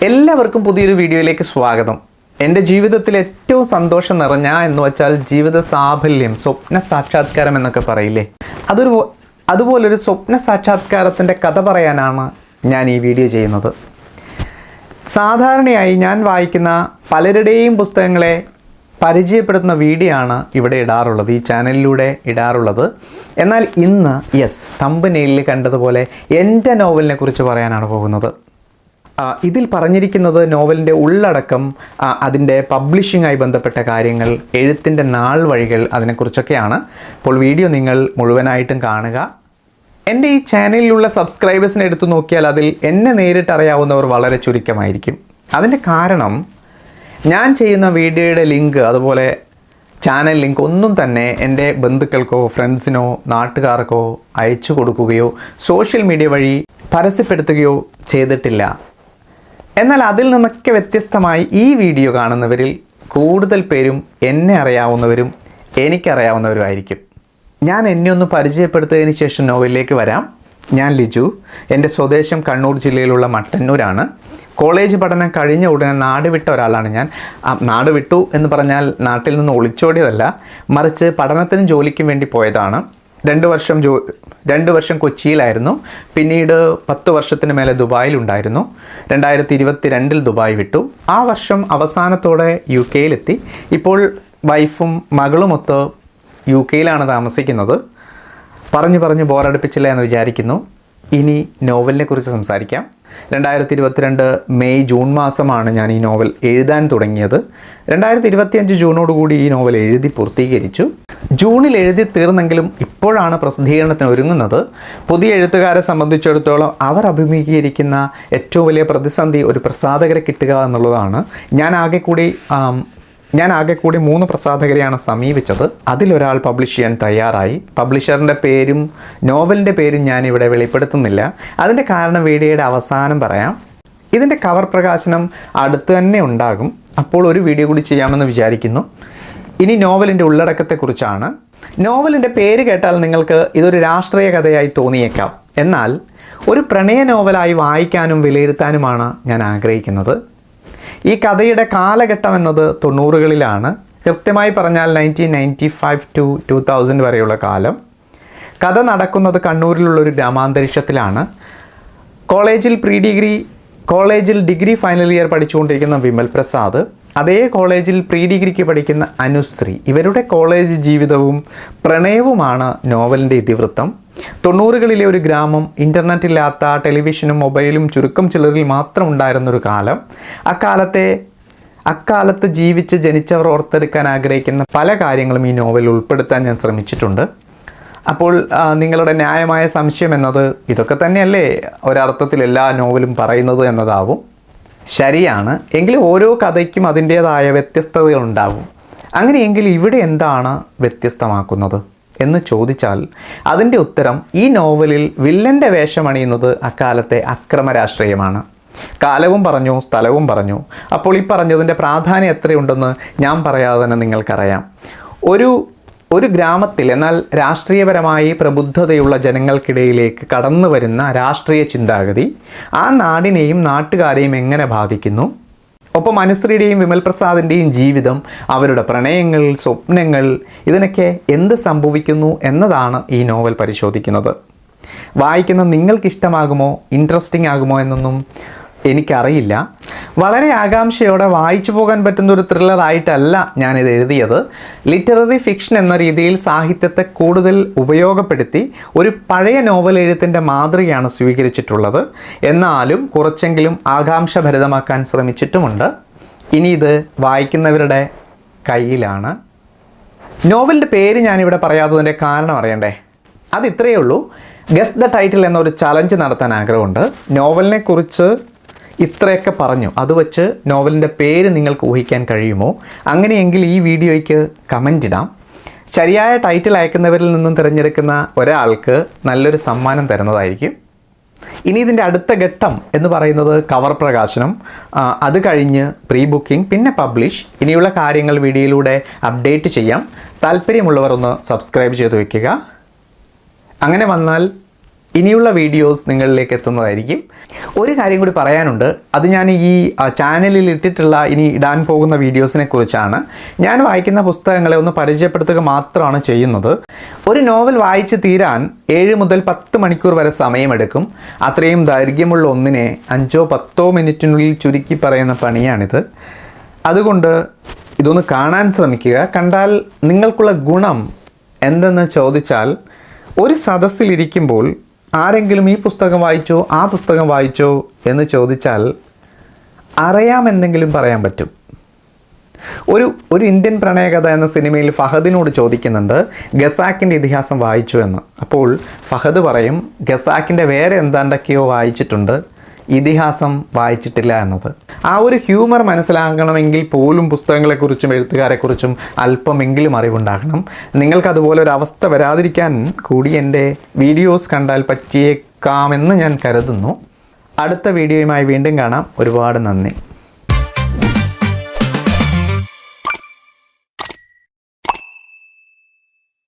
എല്ലാവർക്കും പുതിയൊരു വീഡിയോയിലേക്ക് സ്വാഗതം. എൻ്റെ ജീവിതത്തിൽ ഏറ്റവും സന്തോഷം നിറഞ്ഞ എന്ന് വെച്ചാൽ ജീവിത സാഫല്യം, സ്വപ്ന സാക്ഷാത്കാരം എന്നൊക്കെ പറയില്ലേ, അതുപോലൊരു സ്വപ്ന സാക്ഷാത്കാരത്തിൻ്റെ കഥ പറയാനാണ് ഞാൻ ഈ വീഡിയോ ചെയ്യുന്നത്. സാധാരണയായി ഞാൻ വായിക്കുന്ന പലരുടെയും പുസ്തകങ്ങളെ പരിചയപ്പെടുത്തുന്ന വീഡിയോ ആണ് ഇവിടെ ഇടാറുള്ളത്, ഈ ചാനലിലൂടെ ഇടാറുള്ളത്. എന്നാൽ ഇന്ന് തമ്പനെയിലിൽ കണ്ടതുപോലെ എൻ്റെ നോവലിനെ കുറിച്ച് പറയാനാണ് പോകുന്നത്. ഇതിൽ പറഞ്ഞിരിക്കുന്നത് നോവലിൻ്റെ ഉള്ളടക്കം, അതിൻ്റെ പബ്ലിഷിങ്ങായി ബന്ധപ്പെട്ട കാര്യങ്ങൾ, എഴുത്തിൻ്റെ നാൾ വഴികൾ, അതിനെക്കുറിച്ചൊക്കെയാണ്. അപ്പോൾ വീഡിയോ നിങ്ങൾ മുഴുവനായിട്ടും കാണുക. എൻ്റെ ഈ ചാനലിലുള്ള സബ്സ്ക്രൈബേഴ്സിനെ എടുത്തു നോക്കിയാൽ അതിൽ എന്നെ നേരിട്ട് അറിയാവുന്നവർ വളരെ ചുരുക്കമായിരിക്കും. അതിൻ്റെ കാരണം ഞാൻ ചെയ്യുന്ന വീഡിയോയുടെ ലിങ്ക്, അതുപോലെ ചാനൽ ലിങ്ക് ഒന്നും തന്നെ എൻ്റെ ബന്ധുക്കൾക്കോ ഫ്രണ്ട്സിനോ നാട്ടുകാർക്കോ അയച്ചു കൊടുക്കുകയോ സോഷ്യൽ മീഡിയ വഴി പരസ്യപ്പെടുത്തുകയോ ചെയ്തിട്ടില്ല. എന്നാൽ അതിൽ നിന്നൊക്കെ വ്യത്യസ്തമായി ഈ വീഡിയോ കാണുന്നവരിൽ കൂടുതൽ പേരും എന്നെ അറിയാവുന്നവരും എനിക്കറിയാവുന്നവരുമായിരിക്കും. ഞാൻ എന്നെ ഒന്ന് പരിചയപ്പെടുത്തിയതിന് ശേഷം നോവലിലേക്ക് വരാം. ഞാൻ ലിജു. എൻ്റെ സ്വദേശം കണ്ണൂർ ജില്ലയിലുള്ള മട്ടന്നൂരാണ്. കോളേജ് പഠനം കഴിഞ്ഞ ഉടനെ നാട് വിട്ട ഒരാളാണ് ഞാൻ. നാട് വിട്ടു എന്ന് പറഞ്ഞാൽ നാട്ടിൽ നിന്ന് ഒളിച്ചോടിയതല്ല, മറിച്ച് പഠനത്തിനും ജോലിക്കും വേണ്ടി പോയതാണ്. 2 വർഷം കൊച്ചിയിലായിരുന്നു. പിന്നീട് 10 വർഷത്തിന് മേലെ ദുബായിലുണ്ടായിരുന്നു. 2022 ദുബായ് വിട്ടു. ആ വർഷം അവസാനത്തോടെ UK ഇപ്പോൾ വൈഫും മകളുമൊത്ത് UK താമസിക്കുന്നത്. പറഞ്ഞു ബോറടിപ്പിച്ചില്ല എന്ന് വിചാരിക്കുന്നു. ഇനി നോവലിനെ കുറിച്ച് സംസാരിക്കാം. 2022 മെയ് ജൂൺ മാസമാണ് ഞാൻ ഈ നോവൽ എഴുതാൻ തുടങ്ങിയത്. 2025 ജൂണോടുകൂടി ഈ നോവൽ എഴുതി പൂർത്തീകരിച്ചു. ജൂണിൽ എഴുതി തീർന്നെങ്കിലും ഇപ്പോഴാണ് പ്രസിദ്ധീകരണത്തിന് ഒരുങ്ങുന്നത്. പുതിയ എഴുത്തുകാരെ സംബന്ധിച്ചിടത്തോളം അവർ അഭിമുഖീകരിക്കുന്ന ഏറ്റവും വലിയ പ്രതിസന്ധി ഒരു പ്രസാധകരെ കിട്ടുക എന്നുള്ളതാണ്. ഞാൻ ആകെ കൂടി 3 പ്രസാധകരെയാണ് സമീപിച്ചത്. അതിലൊരാൾ പബ്ലിഷ് ചെയ്യാൻ തയ്യാറായി. പബ്ലിഷറിൻ്റെ പേരും നോവലിൻ്റെ പേരും ഞാനിവിടെ വെളിപ്പെടുത്തുന്നില്ല. അതിൻ്റെ കാരണം വീഡിയോയുടെ അവസാനം പറയാം. ഇതിൻ്റെ കവർ പ്രകാശനം അടുത്ത് തന്നെ ഉണ്ടാകും. അപ്പോൾ ഒരു വീഡിയോ കൂടി ചെയ്യാമെന്ന് വിചാരിക്കുന്നു. ഇനി നോവലിൻ്റെ ഉള്ളടക്കത്തെക്കുറിച്ചാണ്. നോവലിൻ്റെ പേര് കേട്ടാൽ നിങ്ങൾക്ക് ഇതൊരു രാഷ്ട്രീയ കഥയായി തോന്നിയേക്കാം. എന്നാൽ ഒരു പ്രണയ നോവലായി വായിക്കാനും വിലയിരുത്താനുമാണ് ഞാൻ ആഗ്രഹിക്കുന്നത്. ഈ കഥയുടെ കാലഘട്ടം എന്നത് 90കളിലാണ്. കൃത്യമായി പറഞ്ഞാൽ 1995 to 2000 വരെയുള്ള കാലം. കഥ നടക്കുന്നത് കണ്ണൂരിലുള്ളൊരു ഗ്രാമാന്തരീക്ഷത്തിലാണ്. കോളേജിൽ ഡിഗ്രി ഫൈനൽ ഇയർ പഠിച്ചുകൊണ്ടിരിക്കുന്ന വിമൽ പ്രസാദ്, അതേ കോളേജിൽ പ്രീ ഡിഗ്രിക്ക് പഠിക്കുന്ന അനുശ്രീ, ഇവരുടെ കോളേജ് ജീവിതവും പ്രണയവുമാണ് നോവലിൻ്റെ ഇതിവൃത്തം. 90കളിലെ ഒരു ഗ്രാമം, ഇൻ്റർനെറ്റ് ഇല്ലാത്ത, ടെലിവിഷനും മൊബൈലും ചുരുക്കം ചിലരിൽ മാത്രം ഉണ്ടായിരുന്നൊരു കാലം. അക്കാലത്ത് ജനിച്ചവർ ഓർത്തെടുക്കാൻ ആഗ്രഹിക്കുന്ന പല കാര്യങ്ങളും ഈ നോവലിൽ ഉൾപ്പെടുത്താൻ ഞാൻ ശ്രമിച്ചിട്ടുണ്ട്. അപ്പോൾ നിങ്ങളുടെ ന്യായമായ സംശയം എന്നത് ഇതൊക്കെ തന്നെയല്ലേ ഒരർത്ഥത്തിൽ എല്ലാ നോവലും പറയുന്നത് എന്നതാവും. ശരിയാണ്. എങ്കിലും ഓരോ കഥയ്ക്കും അതിൻ്റേതായ വ്യത്യസ്തതകളുണ്ടാവും. അങ്ങനെയെങ്കിൽ ഇവിടെ എന്താണ് വ്യത്യസ്തമാക്കുന്നത് എന്ന് ചോദിച്ചാൽ അതിൻ്റെ ഉത്തരം ഈ നോവലിൽ വില്ലൻ്റെ വേഷമണിയുന്നത് അക്കാലത്തെ അക്രമ രാഷ്ട്രീയമാണ്. കാലവും പറഞ്ഞു, സ്ഥലവും പറഞ്ഞു. അപ്പോൾ ഈ പറഞ്ഞതിൻ്റെ പ്രാധാന്യം എത്രയുണ്ടെന്ന് ഞാൻ പറയാതെ തന്നെ നിങ്ങൾക്കറിയാം. ഒരു ഗ്രാമത്തിൽ, എന്നാൽ രാഷ്ട്രീയപരമായി പ്രബുദ്ധതയുള്ള ജനങ്ങൾക്കിടയിലേക്ക് കടന്നു വരുന്ന രാഷ്ട്രീയ ചിന്താഗതി ആ നാടിനെയും നാട്ടുകാരെയും എങ്ങനെ ബാധിക്കുന്നു, ഒപ്പം അനുശ്രീയുടെയും വിമൽ പ്രസാദിൻ്റെയും ജീവിതം, അവരുടെ പ്രണയങ്ങൾ, സ്വപ്നങ്ങൾ, ഇതിനൊക്കെ എന്ത് സംഭവിക്കുന്നു എന്നതാണ് ഈ നോവൽ പരിശോധിക്കുന്നത്. വായിക്കുന്ന നിങ്ങൾക്കിഷ്ടമാകുമോ, ഇൻട്രസ്റ്റിംഗ് ആകുമോ എന്നൊന്നും എനിക്കറിയില്ല. വളരെ ആകാംക്ഷയോടെ വായിച്ചു പോകാൻ പറ്റുന്ന ഒരു ത്രില്ലറായിട്ടല്ല ഞാനിത് എഴുതിയത്. ലിറ്റററി ഫിക്ഷൻ എന്ന രീതിയിൽ സാഹിത്യത്തെ കൂടുതൽ ഉപയോഗപ്പെടുത്തി ഒരു പഴയ നോവൽ എഴുത്തിൻ്റെ മാതൃകയാണ് സ്വീകരിച്ചിട്ടുള്ളത്. എന്നാലും കുറച്ചെങ്കിലും ആകാംക്ഷഭരിതമാക്കാൻ ശ്രമിച്ചിട്ടുമുണ്ട്. ഇനി ഇത് വായിക്കുന്നവരുടെ കയ്യിലാണ്. നോവലിൻ്റെ പേര് ഞാനിവിടെ പറയാത്തതിൻ്റെ കാരണം അറിയണ്ടേ? അത് ഇത്രയേ ഉള്ളൂ. ഗസ് ദ ടൈറ്റിൽ എന്നൊരു ചലഞ്ച് നടത്താൻ ആഗ്രഹമുണ്ട്. നോവലിനെ കുറിച്ച് ഇത്രയൊക്കെ പറഞ്ഞു, അത് വെച്ച് നോവലിൻ്റെ പേര് നിങ്ങൾക്ക് ഊഹിക്കാൻ കഴിയുമോ? അങ്ങനെയെങ്കിൽ ഈ വീഡിയോയ്ക്ക് കമൻ്റ് ഇടാം. ശരിയായ ടൈറ്റിൽ അയക്കുന്നവരിൽ നിന്നും തിരഞ്ഞെടുക്കുന്ന ഒരാൾക്ക് നല്ലൊരു സമ്മാനം തരുന്നതായിരിക്കും. ഇനി ഇതിൻ്റെ അടുത്ത ഘട്ടം എന്ന് പറയുന്നത് കവർ പ്രകാശനം, അത് കഴിഞ്ഞ് പ്രീ ബുക്കിംഗ്, പിന്നെ പബ്ലിഷ്. ഇനിയുള്ള കാര്യങ്ങൾ വീഡിയോയിലൂടെ അപ്ഡേറ്റ് ചെയ്യാം. താല്പര്യമുള്ളവർ ഒന്ന് സബ്സ്ക്രൈബ് ചെയ്ത് വയ്ക്കുക. അങ്ങനെ വന്നാൽ ഇനിയുള്ള വീഡിയോസ് നിങ്ങളിലേക്ക് എത്തുന്നതായിരിക്കും. ഒരു കാര്യം കൂടി പറയാനുണ്ട്. അത് ഞാൻ ഈ ചാനലിൽ ഇട്ടിട്ടുള്ള ഇനി ഇടാൻ പോകുന്ന വീഡിയോസിനെ കുറിച്ചാണ്. ഞാൻ വായിക്കുന്ന പുസ്തകങ്ങളെ ഒന്ന് പരിചയപ്പെടുത്തുക മാത്രമാണ് ചെയ്യുന്നത്. ഒരു നോവൽ വായിച്ച് തീരാൻ 7 മുതൽ 10 മണിക്കൂർ വരെ സമയമെടുക്കും. അത്രയും ദൈർഘ്യമുള്ള ഒന്നിനെ 5-10 മിനിറ്റിനുള്ളിൽ ചുരുക്കി പറയുന്ന പണിയാണിത്. അതുകൊണ്ട് ഇതൊന്ന് കാണാൻ ശ്രമിക്കുക. കണ്ടാൽ നിങ്ങൾക്കുള്ള ഗുണം എന്തെന്ന് ചോദിച്ചാൽ, ഒരു സദസ്സിലിരിക്കുമ്പോൾ ആരെങ്കിലും ഈ പുസ്തകം വായിച്ചോ ആ പുസ്തകം വായിച്ചോ എന്ന് ചോദിച്ചാൽ അറിയാമെന്തെങ്കിലും പറയാൻ പറ്റും. ഒരു ഇന്ത്യൻ പ്രണയകഥ എന്ന സിനിമയിൽ ഫഹദിനോട് ചോദിക്കുന്നുണ്ട്, ഖസാക്കിൻ്റെ ഇതിഹാസം വായിച്ചു എന്ന്. അപ്പോൾ ഫഹദ് പറയും, ഖസാക്കിൻ്റെ വേറെ എന്താണ്ടൊക്കെയോ വായിച്ചിട്ടുണ്ട്, ഇതിഹാസം വായിച്ചിട്ടില്ല എന്നത്. ആ ഒരു ഹ്യൂമർ മനസ്സിലാക്കണമെങ്കിൽ പോലും പുസ്തകങ്ങളെക്കുറിച്ചും എഴുത്തുകാരെക്കുറിച്ചും അല്പമെങ്കിലും അറിവുണ്ടാകണം. നിങ്ങൾക്കതുപോലെ ഒരു അവസ്ഥ വരാതിരിക്കാൻ കൂടി എൻ്റെ വീഡിയോസ് കണ്ടാൽ പറ്റിയേക്കാമെന്ന് ഞാൻ കരുതുന്നു. അടുത്ത വീഡിയോയുമായി വീണ്ടും കാണാം. ഒരുപാട് നന്ദി.